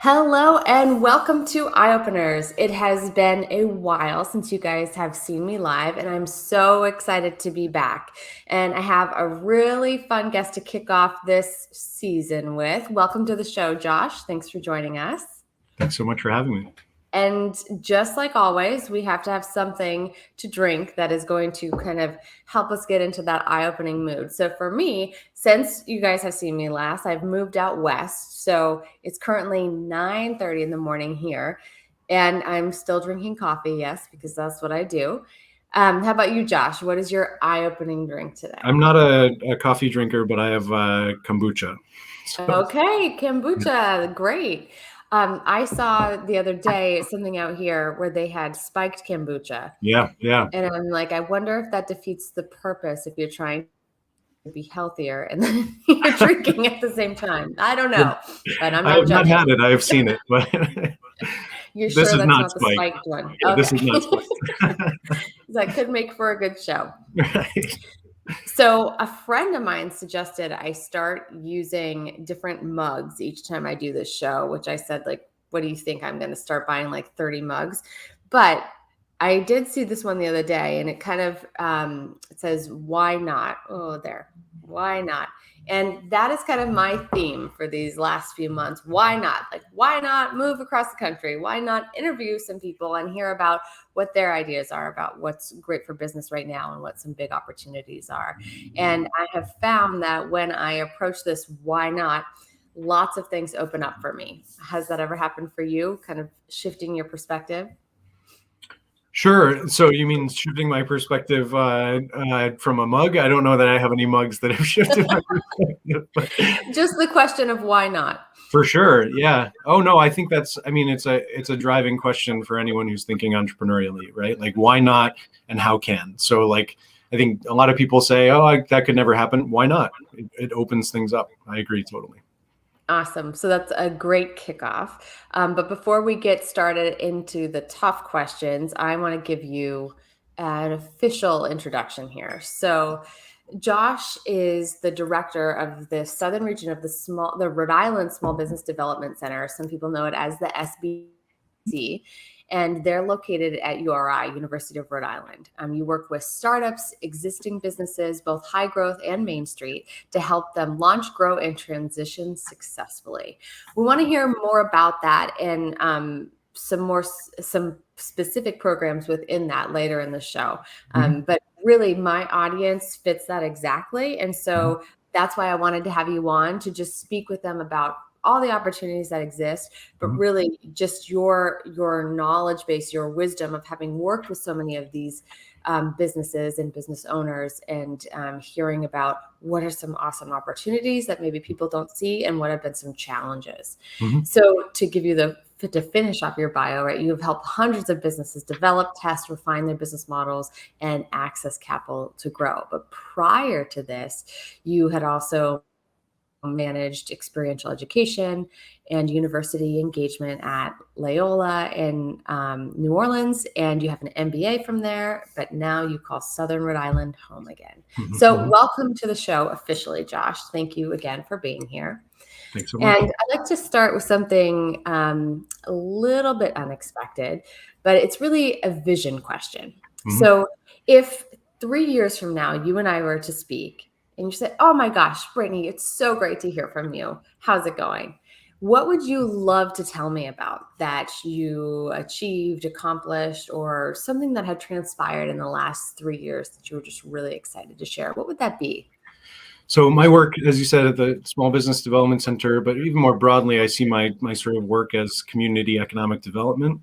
Hello and welcome to Eye Openers. It has been a while since you guys have seen me live, and I'm so excited to be back. And I have a really fun guest to kick off this season with. Welcome to the show, Josh. Thanks for joining us. Thanks so much for having me. And just like always, we have to have something to drink that is going to kind of help us get into that eye-opening mood. So for me, since you guys have seen me last, I've moved out west. So it's currently 9:30 in the morning here. And I'm still drinking coffee, yes, because that's what I do. How about you, Josh? What is your eye-opening drink today? I'm not a coffee drinker, but I have kombucha. So, Okay, kombucha, great. I saw the other day something out here where they had spiked kombucha. yeah. And I'm like, I wonder if that defeats the purpose if you're trying to be healthier and then you're drinking at the same time. I don't know, but I'm I not have not judging. had it. I have seen it, but You're this sure is that's not not the spiked. spiked one? Yeah, this is Okay. not spiked. That could make for a good show. Right. So a friend of mine suggested I start using different mugs each time I do this show, which I said, like, what do you think? I'm going to start buying like 30 mugs. But I did see this one the other day, and it kind of it says, why not? Oh, there. Why not? And that is kind of my theme for these last few months. Why not? Like, why not move across the country? Why not interview some people and hear about what their ideas are about what's great for business right now and what some big opportunities are? And I have found that when I approach this, why not? Lots of things open up for me. Has that ever happened for you? Kind of shifting your perspective? Sure. So you mean shifting my perspective from a mug? I don't know that I have any mugs that have shifted my perspective, but Just the question of why not? for sure. Yeah. Oh no, I think it's a driving question for anyone who's thinking entrepreneurially, right? Like why not and how can? So like I think a lot of people say, "Oh, that could never happen." Why not? It opens things up. I agree totally. Awesome. So that's a great kickoff. But before we get started into the tough questions, I want to give you an official introduction here. So, Josh is the director of the southern region of the Rhode Island Small Business Development Center. Some people know it as the SBC, and they're located at URI, University of Rhode Island. You work with startups, existing businesses, both high growth and Main Street, to help them launch, grow, and transition successfully. We want to hear more about that and some specific programs within that later in the show. But really, my audience fits that exactly, and so that's why I wanted to have you on to just speak with them about all the opportunities that exist, but really just your knowledge base, your wisdom of having worked with so many of these businesses and business owners, and hearing about what are some awesome opportunities that maybe people don't see and what have been some challenges. So to give you to finish off your bio, right, you have helped hundreds of businesses develop, test, refine their business models, and access capital to grow. But prior to this, you had also managed experiential education and university engagement at Loyola in New Orleans, and you have an MBA from there, but now you call Southern Rhode Island home again. So welcome to the show officially, Josh. Thank you again for being here. Thanks so much. And I'd like to start with something a little bit unexpected, but it's really a vision question. So if 3 years from now, you and I were to speak, and you said, oh my gosh, Brittany, it's so great to hear from you. How's it going? What would you love to tell me about that you achieved, accomplished, or something that had transpired in the last 3 years that you were just really excited to share? What would that be? So my work, as you said, at the Small Business Development Center, but even more broadly, I see my sort of work as community economic development.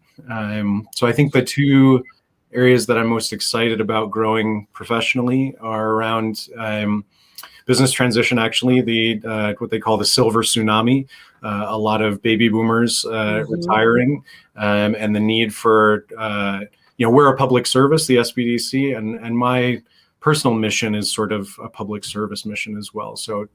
So I think the two areas that I'm most excited about growing professionally are around business transition, actually, what they call the silver tsunami, a lot of baby boomers retiring, and the need for, we're a public service, the SBDC, and my personal mission is sort of a public service mission as well. So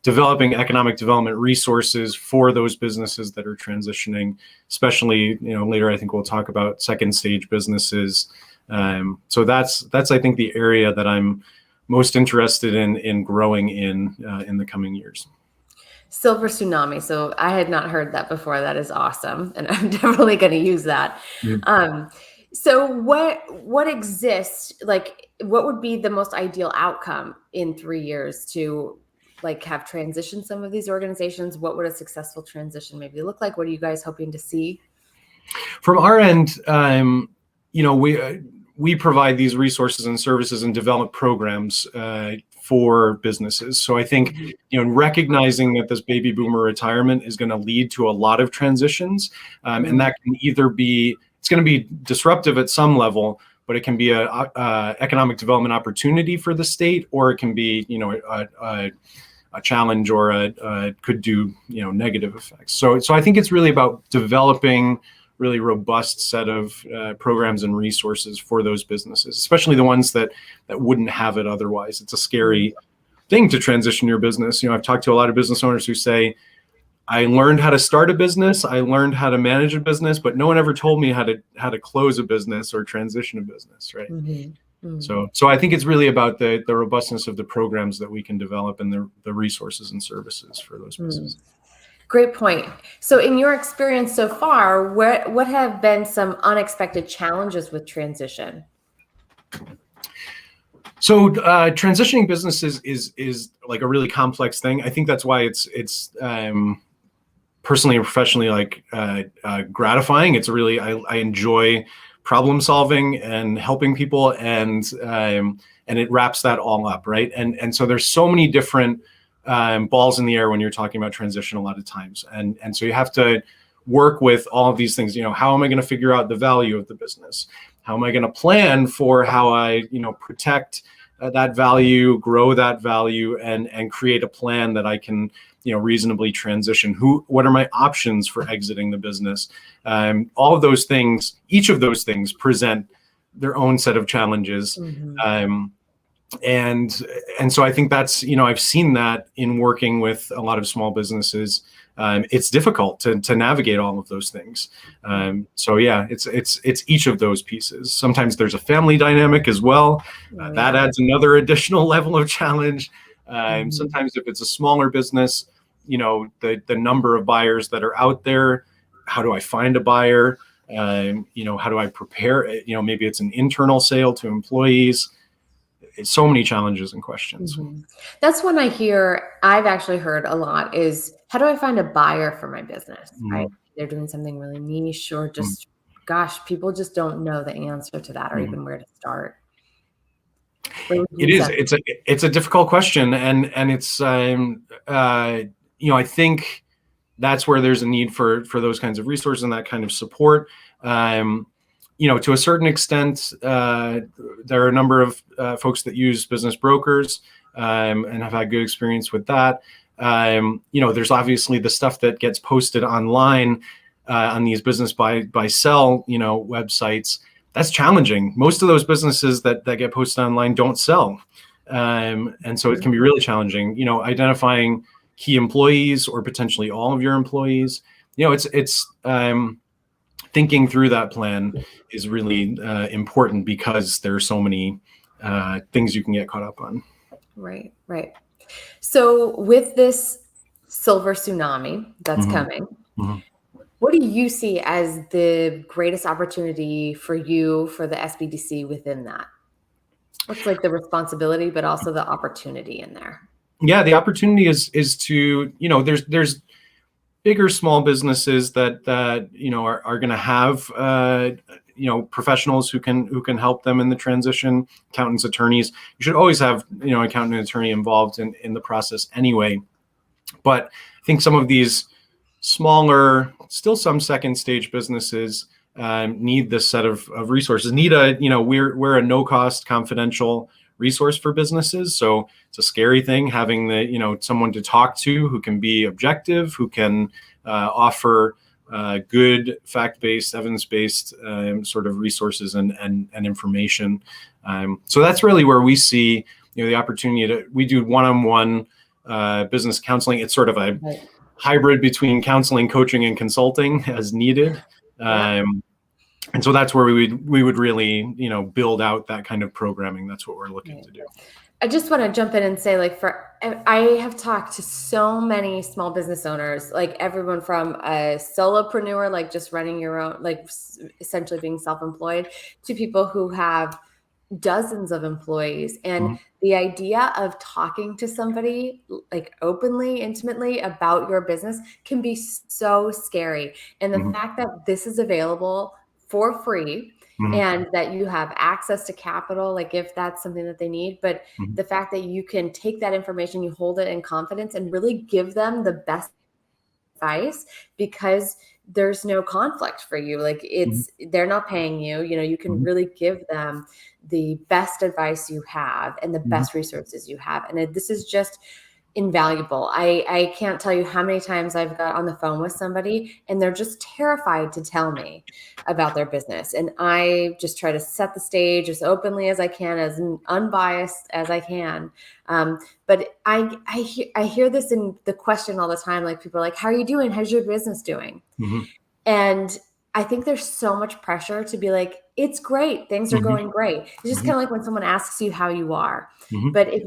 developing economic development resources for those businesses that are transitioning, especially, later I think we'll talk about second stage businesses. So that's I think the area that I'm most interested in growing in the coming years. Silver Tsunami. So I had not heard that before. That is awesome, and I'm definitely going to use that. Mm. So what exists? Like, what would be the most ideal outcome in 3 years to like have transitioned some of these organizations? What would a successful transition maybe look like? What are you guys hoping to see? From our end, we provide these resources and services and develop programs for businesses. So I think, recognizing that this baby boomer retirement is going to lead to a lot of transitions, and that can either be, it's going to be disruptive at some level, but it can be a economic development opportunity for the state, or it can be, a challenge, or could do, negative effects. So I think it's really about developing really robust set of programs and resources for those businesses, especially the ones that wouldn't have it otherwise. It's a scary thing to transition your business. I've talked to a lot of business owners who say, I learned how to start a business, I learned how to manage a business, but no one ever told me how to close a business or transition a business, right? So I think it's really about the robustness of the programs that we can develop and the resources and services for those businesses. Great point. So in your experience so far, what have been some unexpected challenges with transition? So transitioning businesses is like a really complex thing. I think that's why it's personally and professionally like gratifying. It's really, I enjoy problem solving and helping people, and it wraps that all up, right? And so there's so many different balls in the air when you're talking about transition a lot of times. And so you have to work with all of these things. How am I going to figure out the value of the business? How am I going to plan for how I, protect that value, grow that value, and create a plan that I can, reasonably transition? What are my options for exiting the business? All of those things, each of those things present their own set of challenges. And so I think that's, I've seen that in working with a lot of small businesses. It's difficult to navigate all of those things. So yeah, it's each of those pieces. Sometimes there's a family dynamic as well. That adds another additional level of challenge. Sometimes if it's a smaller business, the number of buyers that are out there, how do I find a buyer? How do I prepare? Maybe it's an internal sale to employees. It's so many challenges and questions. That's when I've actually heard a lot is, how do I find a buyer for my business? Right? They're doing something really niche, or just, gosh, people just don't know the answer to that, or even where to start. It is. It's a difficult question, and it's I think that's where there's a need for those kinds of resources and that kind of support. To a certain extent, there are a number of folks that use business brokers and have had good experience with that. There's obviously the stuff that gets posted online on these business buy sell websites. That's challenging. Most of those businesses that get posted online don't sell, and so it can be really challenging. Identifying key employees or potentially all of your employees. It's thinking through that plan is really important, because there are so many things you can get caught up on. Right. So with this silver tsunami that's coming, what do you see as the greatest opportunity for you, for the SBDC within that? What's like the responsibility, but also the opportunity in there? Yeah, the opportunity is to, there's bigger small businesses that are going to have professionals who can help them in the transition, accountants, attorneys. You should always have accountant and attorney involved in the process anyway. But I think some of these smaller, still some second stage businesses need this set of resources. We're a no cost confidential resource for businesses. So it's a scary thing having someone to talk to who can be objective, who can offer good fact-based, evidence-based sort of resources and information. So that's really where we see the opportunity we do one-on-one business counseling. It's sort of a hybrid between counseling, coaching, and consulting as needed. And so that's where we would really, build out that kind of programming. That's what we're looking to do. I just want to jump in and say, like, I have talked to so many small business owners, like everyone from a solopreneur, like just running your own, like essentially being self-employed, to people who have dozens of employees. And Mhm, the idea of talking to somebody like openly, intimately about your business can be so scary. And the mhm, fact that this is available for free mhm, and that you have access to capital, like if that's something that they need, but mhm, the fact that you can take that information, you hold it in confidence and really give them the best advice because there's no conflict for you. Like mhm, they're not paying you, you can mhm, really give them the best advice you have and the mhm. best resources you have. And this is just invaluable. I can't tell you how many times I've got on the phone with somebody and they're just terrified to tell me about their business. And I just try to set the stage as openly as I can, as unbiased as I can. But I hear this in the question all the time. Like people are like, "How are you doing? How's your business doing?" Mhm, And I think there's so much pressure to be like, "It's great. Things are mhm, going great." It's just mhm, kind of like when someone asks you how you are. mhm. But if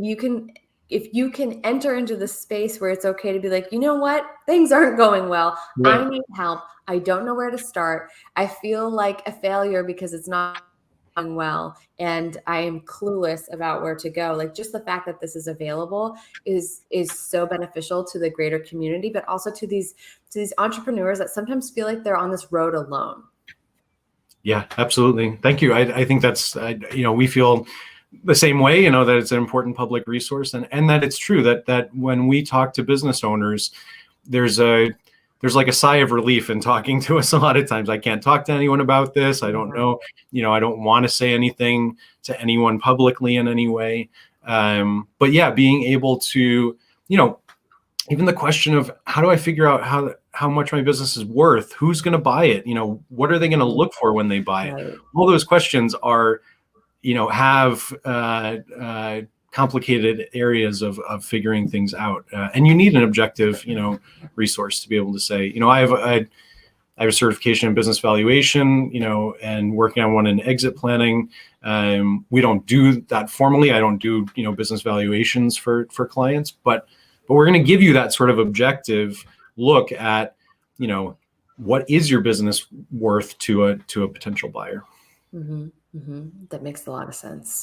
you can enter into the space where it's okay to be like, you know what, things aren't going well. I Right. need help. I don't know where to start. I feel like a failure because it's not going well, and I am clueless about where to go. Like just the fact that this is available is so beneficial to the greater community, but also to these entrepreneurs that sometimes feel like they're on this road alone. Yeah, absolutely. Thank you. I think that's, we feel the same way, that it's an important public resource, and that it's true that when we talk to business owners, there's a there's like a sigh of relief in talking to us a lot of times. I can't talk to anyone about this. I don't Yeah. know, I don't want to say anything to anyone publicly in any way. But yeah, being able to, you know, even the question of how do I figure out how much my business is worth? Who's going to buy it? What are they going to Mhm. look for when they buy it? Right. All those questions are, have complicated areas of figuring things out, and you need an objective, resource to be able to say, I have a certification in business valuation, and working on one in exit planning. We don't do that formally. I don't do, business valuations for clients, but we're going to give you that sort of objective look at, you know, what is your business worth to a potential buyer. That makes a lot of sense.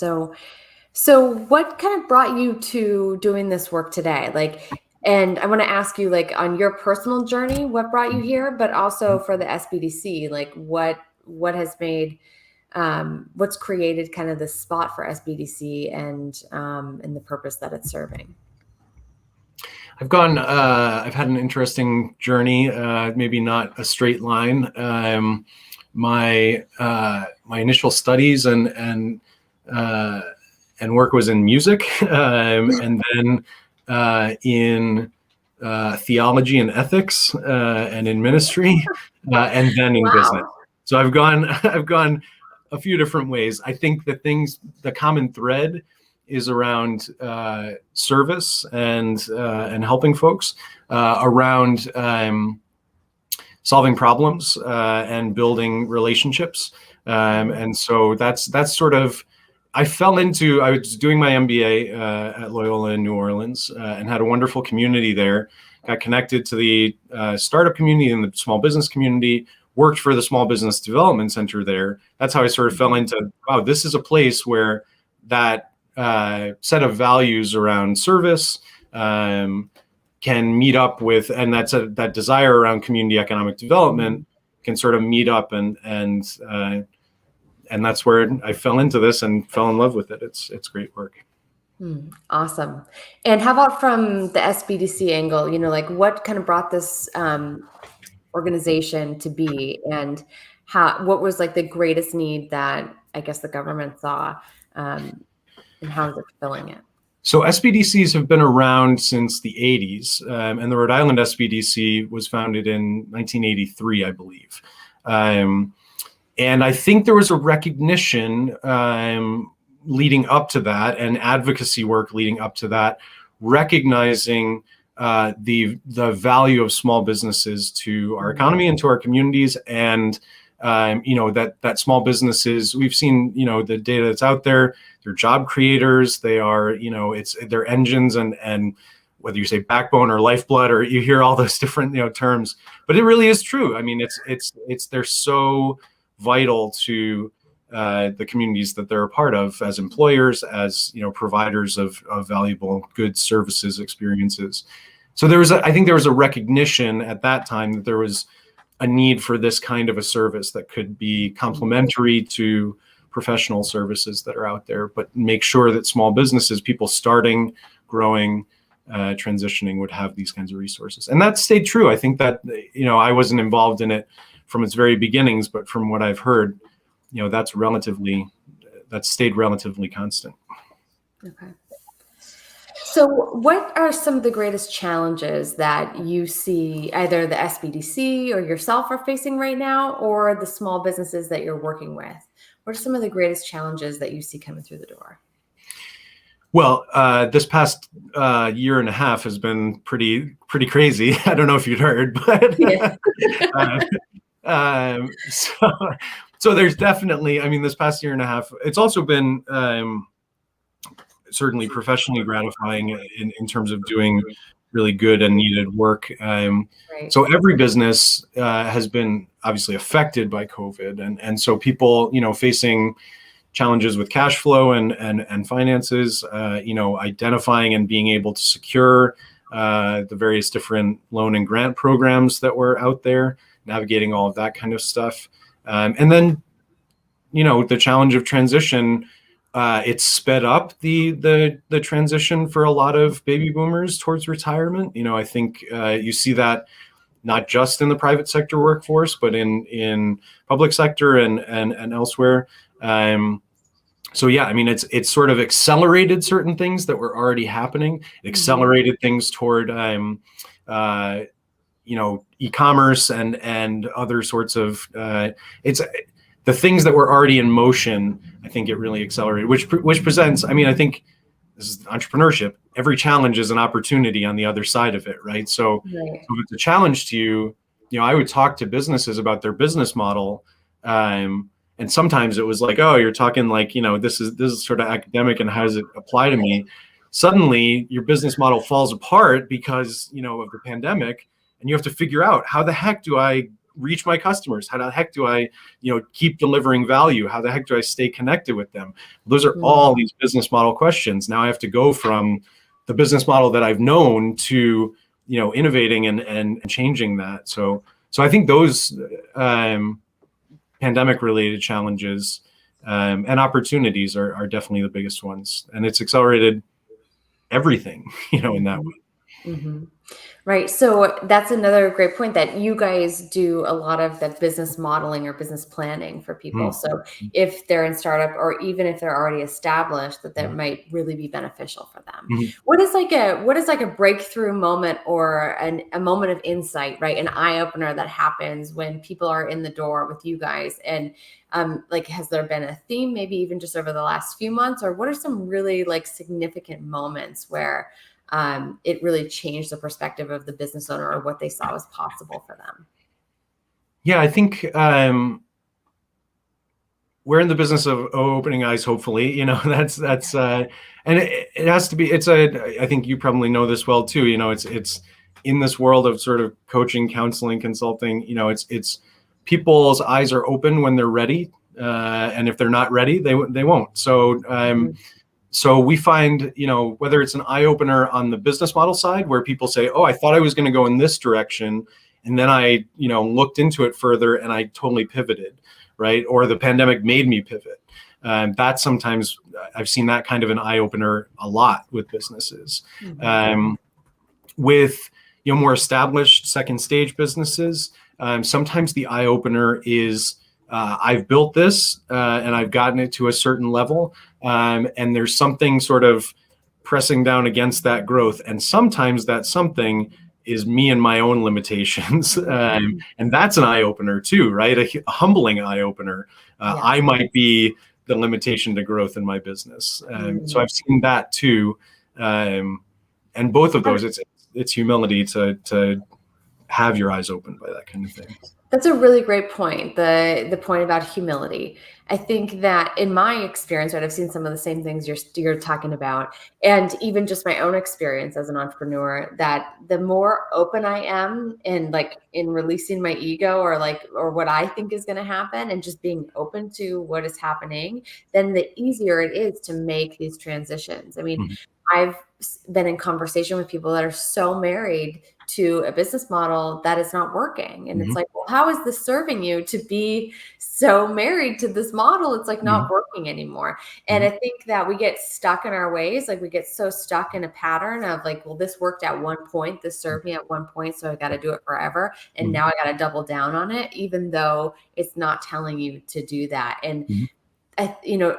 So what kind of brought you to doing this work today? Like, and I want to ask you, like, on your personal journey, what brought you here, but also for the SBDC, like, what's created kind of this spot for SBDC and the purpose that it's serving. I've had an interesting journey, maybe not a straight line. My initial studies uh, and work was in music, and then in theology and ethics, and in ministry, and then in business. Wow. So I've gone I've gone a few different ways. I think the common thread is around service and helping folks, around solving problems, and building relationships. And so that's sort of, I was doing my MBA at Loyola in New Orleans, and had a wonderful community there. Got connected to the startup community and the small business community. Worked for the Small Business Development Center there. That's how I sort of fell into, wow, this is a place where that set of values around service, can meet up with, and that desire around community economic development can sort of meet up, and that's where I fell into this and fell in love with it. It's great work. Awesome. And how about from the SBDC angle, like what kind of brought this organization to be, and what was like the greatest need that I guess the government saw, um, and how is it fulfilling it? So SBDCs have been around since the 80s, and the Rhode Island SBDC was founded in 1983, I believe. And I think there was a recognition, leading up to that, and advocacy work leading up to that, recognizing the value of small businesses to our economy and to our communities, and that small businesses, we've seen, the data that's out there, they're job creators, they are, they're engines, and whether you say backbone or lifeblood, or you hear all those different, terms, but it really is true. I mean, they're so vital to the communities that they're a part of as employers, as, providers of valuable goods, services, experiences. So I think there was a recognition at that time that there was a need for this kind of a service that could be complementary to professional services that are out there, but make sure that small businesses, people starting, growing, transitioning, would have these kinds of resources. And that stayed true. I think that, I wasn't involved in it from its very beginnings, but from what I've heard, that's stayed relatively constant. Okay. So what are some of the greatest challenges that you see either the SBDC or yourself are facing right now, or the small businesses that you're working with? What are some of the greatest challenges that you see coming through the door? Well, this past year and a half has been pretty crazy. I don't know if you'd heard, but Yeah. So there's definitely, this past year and a half, it's also been certainly professionally gratifying in terms of doing really good and needed work. Right. So every business has been obviously affected by COVID, and so people, facing challenges with cash flow and finances, identifying and being able to secure the various different loan and grant programs that were out there, navigating all of that kind of stuff. And then, the challenge of transition, it's sped up the transition for a lot of baby boomers towards retirement. I think you see that not just in the private sector workforce, but in public sector and elsewhere. So yeah, it's sort of accelerated certain things that were already happening, accelerated things toward e-commerce and other sorts of it's the things that were already in motion. I think it really accelerated, which presents, I think this is entrepreneurship. Every challenge is an opportunity on the other side of it, right? So if it's a challenge to you, I would talk to businesses about their business model. And sometimes it was like, oh, you're talking like, this is sort of academic, and how does it apply to me? Suddenly your business model falls apart because, of the pandemic, and you have to figure out, how the heck do I reach my customers? How the heck do I, keep delivering value? How the heck do I stay connected with them? Those are all these business model questions. Now I have to go from the business model that I've known to, innovating and changing that. So I think those pandemic related challenges and opportunities are definitely the biggest ones. And it's accelerated everything, in that way. Mm-hmm. Right. So that's another great point, that you guys do a lot of the business modeling or business planning for people. So if they're in startup, or even if they're already established, that might really be beneficial for them. What is like a breakthrough moment, or a moment of insight, right? An eye opener that happens when people are in the door with you guys, and has there been a theme, maybe even just over the last few months, or what are some really significant moments where it really changed the perspective of the business owner, or what they saw was possible for them? Yeah, I think we're in the business of opening eyes, hopefully. That's and it has to be. I think you probably know this well too. It's in this world of sort of coaching, counseling, consulting. It's people's eyes are open when they're ready, and if they're not ready, they won't. So. So we find, whether it's an eye opener on the business model side, where people say, oh, I thought I was going to go in this direction, and then I, looked into it further and I totally pivoted, right? Or the pandemic made me pivot. That sometimes I've seen that kind of an eye opener a lot with businesses. With, more established second stage businesses, sometimes the eye opener is, I've built this and I've gotten it to a certain level, and there's something sort of pressing down against that growth. And sometimes that something is me and my own limitations. And that's an eye opener too, right? A humbling eye opener. I might be the limitation to growth in my business. So I've seen that too. And both of those, it's humility to have your eyes opened by that kind of thing. That's a really great point. The point about humility. I think that in my experience, right, I've seen some of the same things you're talking about, and even just my own experience as an entrepreneur. That the more open I am in like in releasing my ego or what I think is going to happen, and just being open to what is happening, then the easier it is to make these transitions. I mean, Mhm. I've been in conversation with people that are so married to a business model that is not working. And it's Mhm. like, well, how is this serving you to be so married to this model? It's like not Mhm. working anymore. And Mhm. I think that we get stuck in our ways. Like we get so stuck in a pattern of like, well, this worked at one point, this served me at one point, so I got to do it forever. And Mhm. now I got to double down on it, even though it's not telling you to do that. And Mhm.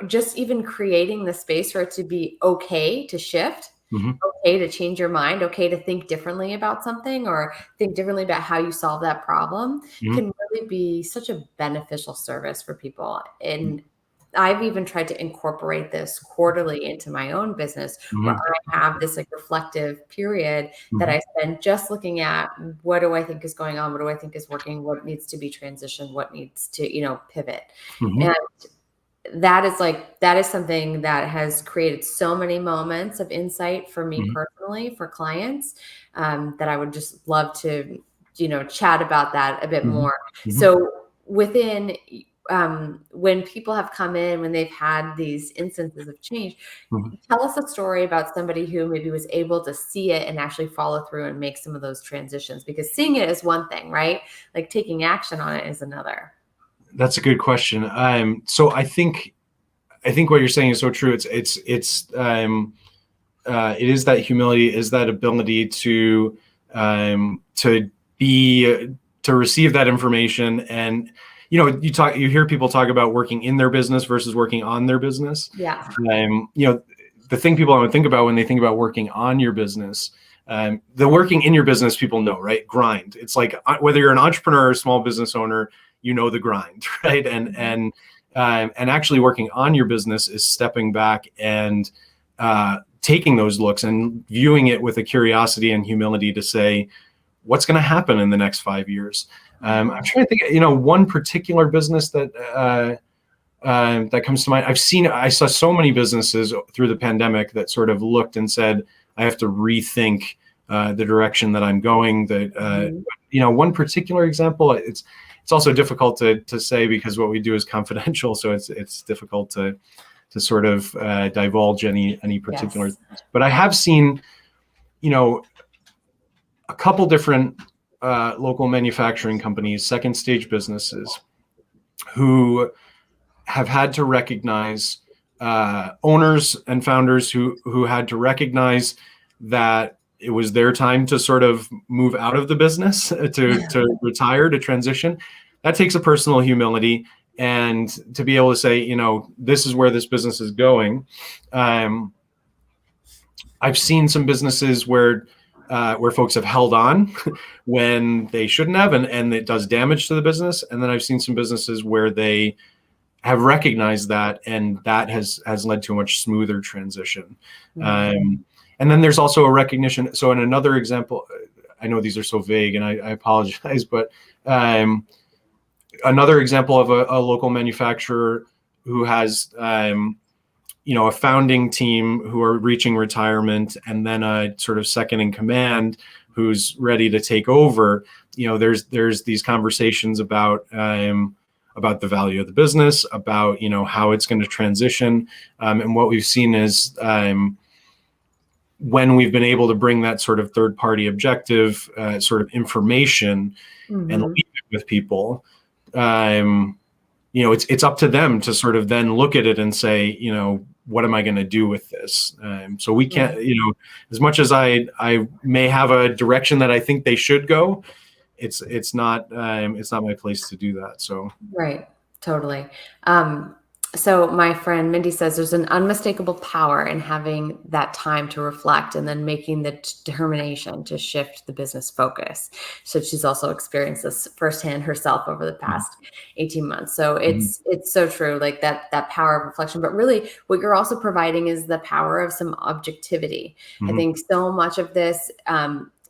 just even creating the space for it to be okay to shift, Mhm. okay to change your mind, okay to think differently about something or think differently about how you solve that problem Mhm. can really be such a beneficial service for people. And I've even tried to incorporate this quarterly into my own business where Mhm. I have this like reflective period that I Mhm. spend just looking at what do I think is going on, what do I think is working, what needs to be transitioned, what needs to, pivot. Mhm. And that is something that has created so many moments of insight for me Mhm. personally, for clients, that I would just love to, chat about that a bit Mhm. more. Mhm. So within, when people have come in, when they've had these instances of change, Mhm. tell us a story about somebody who maybe was able to see it and actually follow through and make some of those transitions, because seeing it is one thing, right? Like taking action on it is another. That's a good question. So I think what you're saying is so true. It is that humility, is that ability to be to receive that information, and you hear people talk about working in their business versus working on their business. Yeah. The thing people would think about when they think about working on your business, the working in your business, people know, right? Grind. It's like whether you're an entrepreneur or a small business owner, you know the grind, right? And actually working on your business is stepping back and taking those looks and viewing it with a curiosity and humility to say, what's going to happen in the next 5 years? I'm trying to think, one particular business that comes to mind. I saw so many businesses through the pandemic that sort of looked and said, I have to rethink the direction that I'm going. Mhm. One particular example, it's also difficult to say because what we do is confidential. So it's difficult to sort of divulge any particular Yes. things. But I have seen, a couple different local manufacturing companies, second stage businesses, who have had to recognize owners and founders who had to recognize that it was their time to sort of move out of the business, to retire, to transition. That takes a personal humility, and to be able to say, this is where this business is going. I've seen some businesses where folks have held on when they shouldn't have, and it does damage to the business. And then I've seen some businesses where they have recognized that, and that has led to a much smoother transition. Mhm. And then there's also a recognition. So in another example, I know these are so vague, and I apologize, but another example of a local manufacturer who has a founding team who are reaching retirement, and then a sort of second in command who's ready to take over. There's these conversations about the value of the business, about how it's going to transition, and what we've seen is when we've been able to bring that sort of third party objective sort of information and Mhm. leave it with people. It's up to them to sort of then look at it and say, what am I going to do with this? So we can't, Right. as much as I may have a direction that I think they should go, it's not my place to do that. So. Right. Totally. So my friend Mindy says there's an unmistakable power in having that time to reflect and then making the determination to shift the business focus. So she's also experienced this firsthand herself over the past 18 months. So Mhm. it's so true, like that power of reflection. But really what you're also providing is the power of some objectivity. I Mhm. think so much of this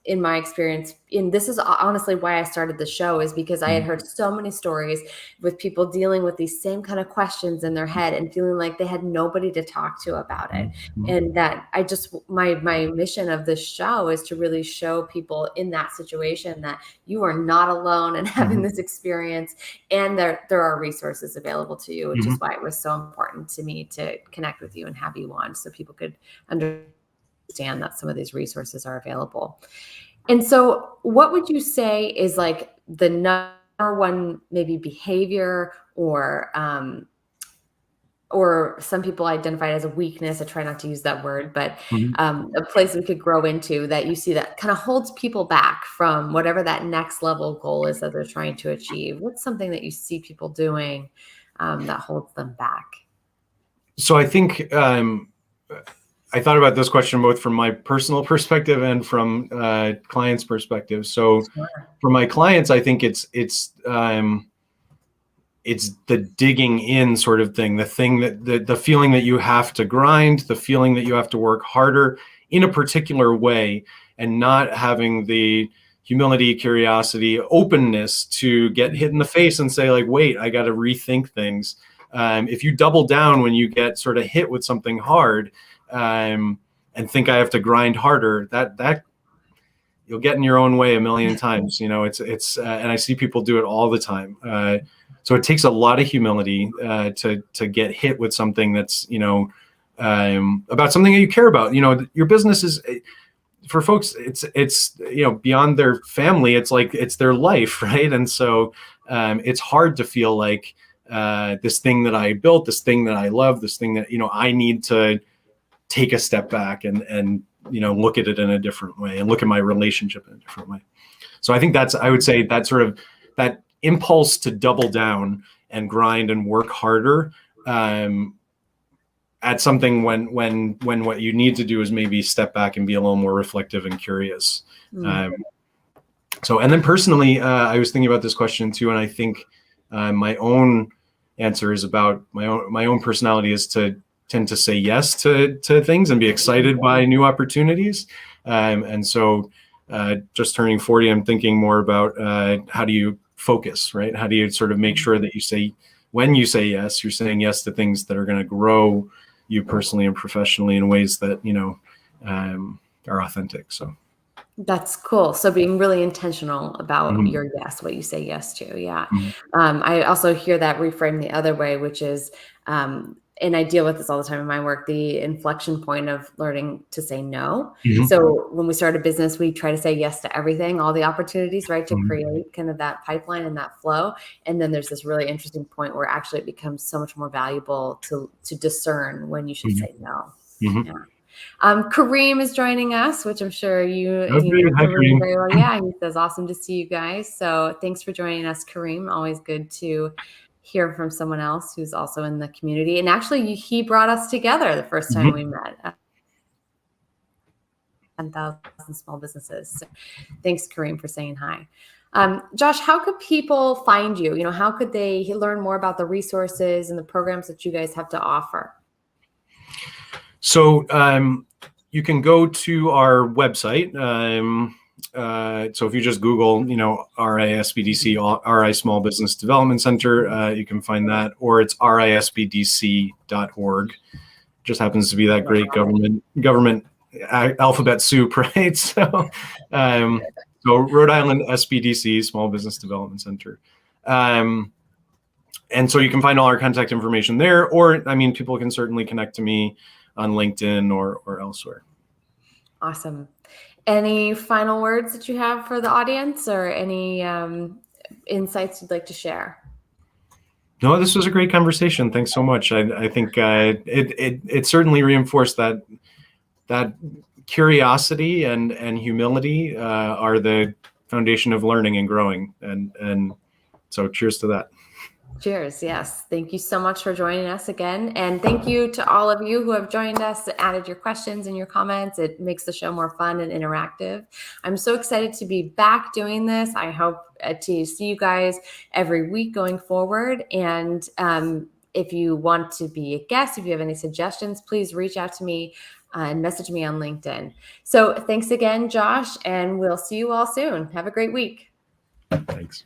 in my experience, and this is honestly why I started the show, is because I had heard so many stories with people dealing with these same kind of questions in their head and feeling like they had nobody to talk to about it. And that I just, my mission of this show is to really show people in that situation that you are not alone in having this experience, and there are resources available to you, which is why it was so important to me to connect with you and have you on, so people could understand that some of these resources are available. And so what would you say is like the number one maybe behavior, or some people identify it as a weakness? I try not to use that word, but a place we could grow into that you see that kind of holds people back from whatever that next level goal is that they're trying to achieve? What's something that you see people doing that holds them back? So I think I thought about this question both from my personal perspective and from clients' perspective. So for my clients, I think it's the digging in sort of thing, the feeling that you have to grind, the feeling that you have to work harder in a particular way, and not having the humility, curiosity, openness to get hit in the face and say like, wait, I got to rethink things. If you double down when you get sort of hit with something hard, and think I have to grind harder, that you'll get in your own way a million times. It's and I see people do it all the time. So it takes a lot of humility to get hit with something that's, about something that you care about. Your business is, for folks, it's beyond their family. It's like, it's their life, right? And so it's hard to feel like this thing that I built, this thing that I love, this thing that, I need to take a step back and look at it in a different way and look at my relationship in a different way. So I think I would say that sort of that impulse to double down and grind and work harder at something when what you need to do is maybe step back and be a little more reflective and curious. So, and then personally, I was thinking about this question too, and I think my own answer is about my own personality is to tend to say yes to things and be excited by new opportunities. And so just turning 40, I'm thinking more about how do you focus, right? How do you sort of make sure that when you say yes, you're saying yes to things that are going to grow you personally and professionally in ways that, are authentic. So that's cool. So being really intentional about your yes, what you say yes to. Yeah. I also hear that reframed the other way, which is, and I deal with this all the time in my work, the inflection point of learning to say no. So when we start a business, we try to say yes to everything, all the opportunities, right, to create kind of that pipeline and that flow. And then there's this really interesting point where actually it becomes so much more valuable to discern when you should say no. Yeah. Kareem is joining us, which I'm sure you know Kareem very well. Yeah, he says, awesome to see you guys. So thanks for joining us, Kareem. Always good to hear from someone else who's also in the community. And actually, he brought us together the first time we met. 10,000 small businesses. So thanks, Kareem, for saying hi. Josh, how could people find you? How could they learn more about the resources and the programs that you guys have to offer? So you can go to our website. So if you just Google, RISBDC, RI Small Business Development Center, you can find that, or it's risbdc.org. Just happens to be that great government alphabet soup, right? So Rhode Island SBDC, Small Business Development Center. And so you can find all our contact information there, or, people can certainly connect to me on LinkedIn or elsewhere. Awesome. Any final words that you have for the audience, or any insights you'd like to share? No, this was a great conversation. Thanks so much. I think it certainly reinforced that curiosity and humility are the foundation of learning and growing. And so cheers to that. Cheers. Yes. Thank you so much for joining us again. And thank you to all of you who have joined us, added your questions and your comments. It makes the show more fun and interactive. I'm so excited to be back doing this. I hope to see you guys every week going forward. And If you want to be a guest, if you have any suggestions, please reach out to me and message me on LinkedIn. So thanks again, Josh, and we'll see you all soon. Have a great week. Thanks.